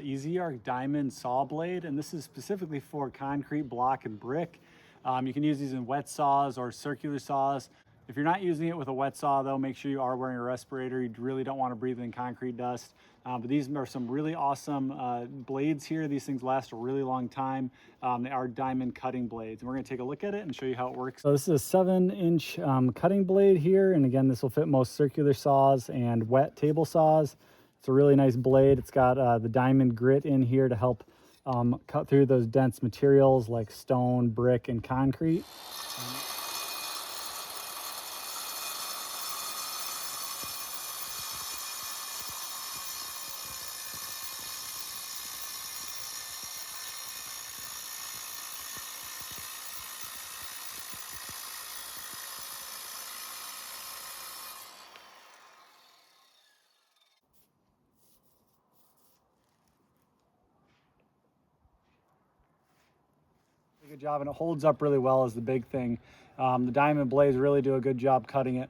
the EZARC diamond saw blade, and this is specifically for concrete, block, and brick. You can use these in wet saws or circular saws. If you're not using it with a wet saw though, make sure you are wearing a respirator. You really don't want to breathe in concrete dust. But these are some really awesome blades here. These things last a really long time. They are diamond cutting blades. And we're gonna take a look at it and show you how it works. So this is a 7-inch cutting blade here. And again, this will fit most circular saws and wet table saws. It's a really nice blade. It's got the diamond grit in here to help cut through those dense materials like stone, brick, and concrete. Good job, and it holds up really well is the big thing. The diamond blades really do a good job cutting it.